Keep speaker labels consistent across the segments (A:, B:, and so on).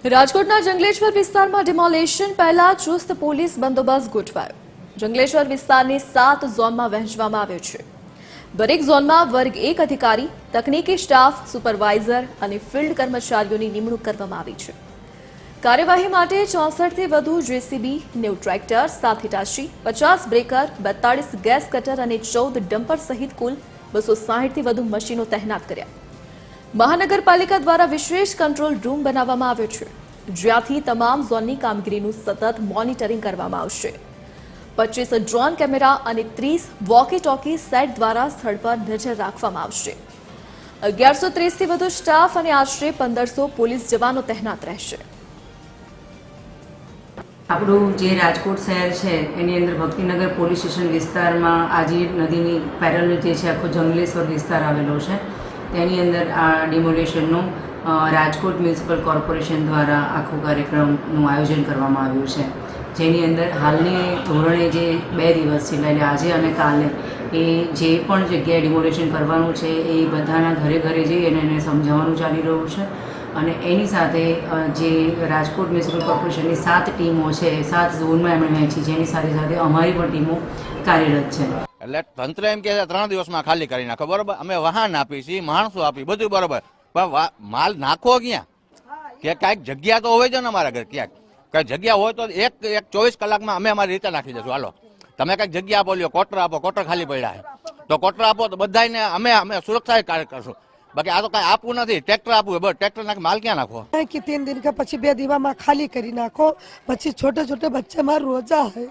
A: રાજકોટના જંગલેશ્વર વિસ્તારમાં ડિમોલેશન પહેલા ચુસ્ત પોલીસ બંદોબસ્ત ગોઠવાયો. જંગલેશ્વર વિસ્તારને 7 ઝોનમાં વહેંચવામાં આવ્યો છે. દરેક ઝોનમાં વર્ગ 1 અધિકારી, તકનીકી સ્ટાફ, સુપરવાઇઝર અને ફિલ્ડ કર્મચારીઓની નિમણૂક કરવામાં આવી છે. કાર્યવાહી માટે 64 થી વધુ JCB, 90 tractor, 7 Hitachi, 50 breaker, 42 gas cutter અને 14 ડમ્પર સહિત કુલ 260 થી વધુ મશીનો તૈનાત કર્યા. મહાનગરપાલિકા દ્વારા વિશેષ કંટ્રોલ રૂમ બનાવવામાં આવ્યો છે, જ્યાંથી તમામ ઝોનની કામગીરીનું સતત મોનિટરિંગ કરવામાં આવશે. 25 ડ્રોન કેમેરા અને 30 વોકી ટોકી સેટ દ્વારા સ્થળ પર નજર રાખવામાં આવશે. 1130 થી વધુ સ્ટાફ અને આશરે 1500 પોલીસ જવાનો તૈનાત રહેશે.
B: આપણું જે રાજકોટ શહેર છે એની અંદર ભક્તિનગર પોલીસ સ્ટેશન વિસ્તારમાં આજી નદીની પેરેલલ જે છે આખો જંગલેશ્વર વિસ્તાર આવેલો છે. તેની અંદર આ ડિમોલેશનનું રાજકોટ મ્યુનિસિપલ કોર્પોરેશન દ્વારા આખું કાર્યક્રમનું આયોજન કરવામાં આવ્યું છે, જેની અંદર હાલની ધોરણે જે 2 દિવસ છે એટલે આજે અને કાલે એ જે પણ જગ્યાએ ડિમોલેશન કરવાનું છે એ બધાના ઘરે ઘરે જઈ અને એને સમજાવવાનું ચાલી રહ્યું છે. અને એની સાથે જે રાજકોટ મ્યુનિસિપલ કોર્પોરેશનની 7 ટીમો છે, 7 ઝોનમાં એમણે વહેંચી છે, એની સાથે સાથે અમારી પણ ટીમો કાર્યરત છે.
C: એટલે તંત્ર એમ કે 3 દિવસમાં ખાલી કરી નાખો, બરોબર. અમે વાહન આપી છીએ, માણસો આપી, બધું બરોબર, પણ માલ નાખો ક્યાં? કે કાંઈક જગ્યા તો હોય છે ને અમારા ઘર, ક્યાંક કઈ જગ્યા હોય તો એક 24 કલાકમાં અમે અમારી રીતે નાખી દઈશું. હાલો તમે કઈક જગ્યા આપો, લ્યો કોટર આપો, કોટર ખાલી પડ્યા છે તો કોટર આપો તો બધાને અમે સુરક્ષા કાર્ય કરશું. બાકી આ તો કઈ આપવું નથી. ટ્રેક્ટર આપવું, બસ ટ્રેક્ટર નાખી માલ ક્યાં નાખો?
D: कि 3 दिन का પછી 2 दिवा में खाली करी नाखो, પછી छोटे छोटे बच्चे मार रोजा है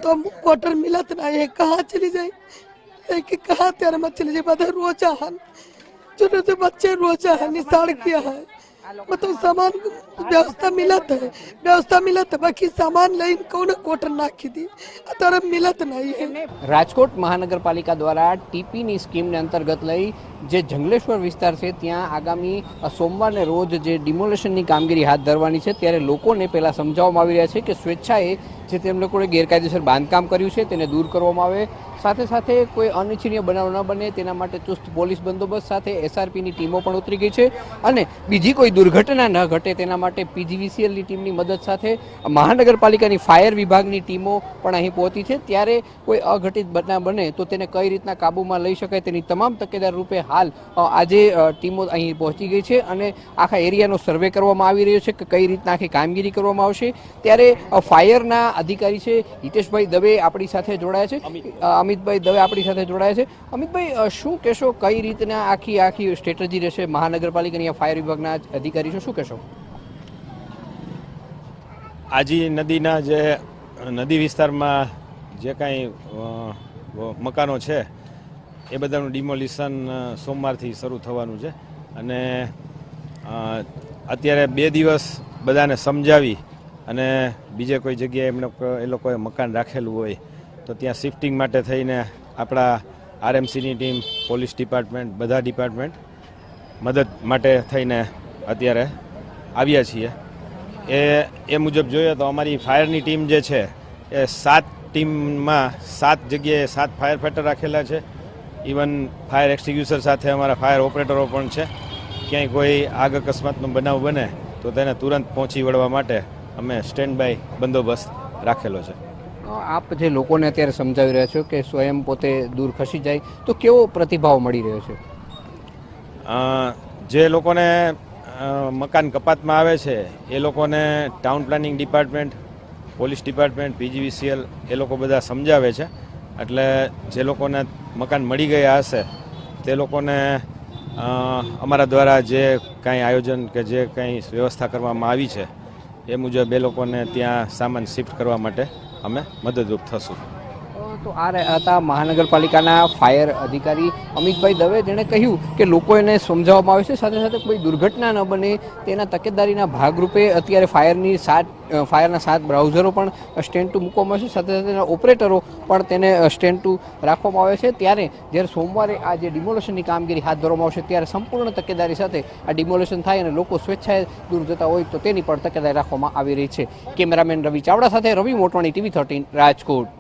D: तो क्वार्टर मिलत ना है, कहाँ चली जाए कि कहाँ तेरे में चली जाए, बता रोजा है, छोटे छोटे बच्चे रोजा है, निशान किया है, मतलब सामान व्यवस्था मिलत है, बाकी सामान लઈને કોને ક્વાર્ટર નાખી દી, અત્યારે મિલત નહીં.
E: રાજકોટ મહાનગરપાલિકા દ્વારા ટીપીની સ્કીમને અંતર્ગત લઈ જે જંગલેશ્વર વિસ્તાર છે ત્યાં આગામી સોમવારને રોજ જે ડિમોલેશનની કામગીરી હાથ ધરવાની છે, ત્યારે લોકોને પહેલાં સમજાવવામાં આવી રહ્યા છે કે સ્વેચ્છાએ જે તેમ લોકોએ ગેરકાયદેસર બાંધકામ કર્યું છે તેને દૂર કરવામાં આવે, સાથે સાથે કોઈ અનિચ્છનીય બનાવ ન બને તેના માટે ચુસ્ત પોલીસ બંદોબસ્ત સાથે એસઆરપીની ટીમો પણ ઉતરી ગઈ છે, અને બીજી કોઈ દુર્ઘટના ન ઘટે તેના માટે પીજીવીસીએલની ટીમની મદદ સાથે મહાનગરપાલિકાની ફાયર વિભાગની ટીમો પણ અહીં પહોંચી છે. ત્યારે કોઈ અઘટિત બનાવ બને તો તેને કઈ રીતના કાબૂમાં લઈ શકાય તેની તમામ તકેદારી રૂપે હાલ આજે ટીમો અહીં પહોંચી ગઈ છે, અને આખા એરિયાનો સર્વે કરવામાં આવી રહ્યો છે કે કઈ રીતના આખી કામગીરી કરવામાં આવશે. ત્યારે ફાયરના અધિકારી છે હિતેશભાઈ દવે આપણી સાથે જોડાયા છે, અમિતભાઈ દવે આપણી સાથે જોડાયા છે. અમિતભાઈ, શું કહેશો, કઈ રીતના આખી સ્ટ્રેટેજી રહેશે મહાનગરપાલિકાની ફાયર વિભાગના અધિકારી છો, શું કહેશો?
F: આજી નદીના જે નદી વિસ્તારમાં જે કાંઈ મકાનો છે એ બધાનું ડિમોલિશન સોમવારથી શરૂ થવાનું છે, અને અત્યારે 2 દિવસ બધાને સમજાવી અને બીજે કોઈ જગ્યાએ એ લોકોએ મકાન રાખેલું હોય તો ત્યાં શિફ્ટિંગ માટે થઈને આપણા આરએમસીની ટીમ, પોલીસ ડિપાર્ટમેન્ટ, બધા ડિપાર્ટમેન્ટ મદદ માટે થઈને અત્યારે આવ્યા છીએ. એ મુજબ જોઈએ તો અમારી ફાયરની ટીમ જે છે એ 7 ટીમમાં 7 જગ્યાએ 7 ફાયર ફાઈટર રાખેલા છે. ઇવન ફાયર એક્સટિંગ્યુશર સાથે અમારા ફાયર ઓપરેટરો પણ છે. ક્યાંય કોઈ આગ અકસ્માતનો બનાવ બને તો તેને તુરંત પહોંચી વળવા માટે અમે સ્ટેન્ડ બાય બંદોબસ્ત રાખેલો છે.
E: આપ જે લોકોને અત્યારે સમજાવી રહ્યા છો કે સ્વયં પોતે દૂર ખસી જાય તો કેવો પ્રતિભાવ મળી રહ્યો છે?
F: જે લોકોને મકાન કપાતમાં આવે છે એ લોકોને town planning department, police department, PGVCL એ લોકો બધા સમજાવે છે. એટલે જે લોકોને મકાન મળી ગયા હશે તે લોકોને અમારા દ્વારા જે કાંઈ આયોજન કે જે કાંઈ વ્યવસ્થા કરવામાં આવી છે એ મુજબ એ લોકોને ત્યાં સામાન શિફ્ટ કરવા માટે અમે મદદરૂપ થશું.
E: તો આ હતા મહાનગરપાલિકાના ફાયર અધિકારી અમિતભાઈ દવે, જેણે કહ્યું કે લોકોને સમજાવવામાં આવે છે, સાથે સાથે કોઈ દુર્ઘટના ન બને તેના તકેદારીના ભાગરૂપે અત્યારે ફાયરના 7 બ્રાઉઝરો પણ સ્ટેન્ડ ટુ મૂકવામાં આવે છે, સાથે સાથે તેના ઓપરેટરો પણ તેને સ્ટેન્ડ ટુ રાખવામાં આવે છે. ત્યારે જ્યારે સોમવારે આ જે ડિમોલેશનની કામગીરી હાથ ધરવામાં આવશે ત્યારે સંપૂર્ણ તકેદારી સાથે આ ડિમોલેશન થાય અને લોકો સ્વેચ્છાએ દૂર જતા હોય તો તેની પણ તકેદારી રાખવામાં આવી રહી છે. કેમેરામેન રવિ ચાવડા સાથે રવિ મોટવાણી, TV 13 રાજકોટ.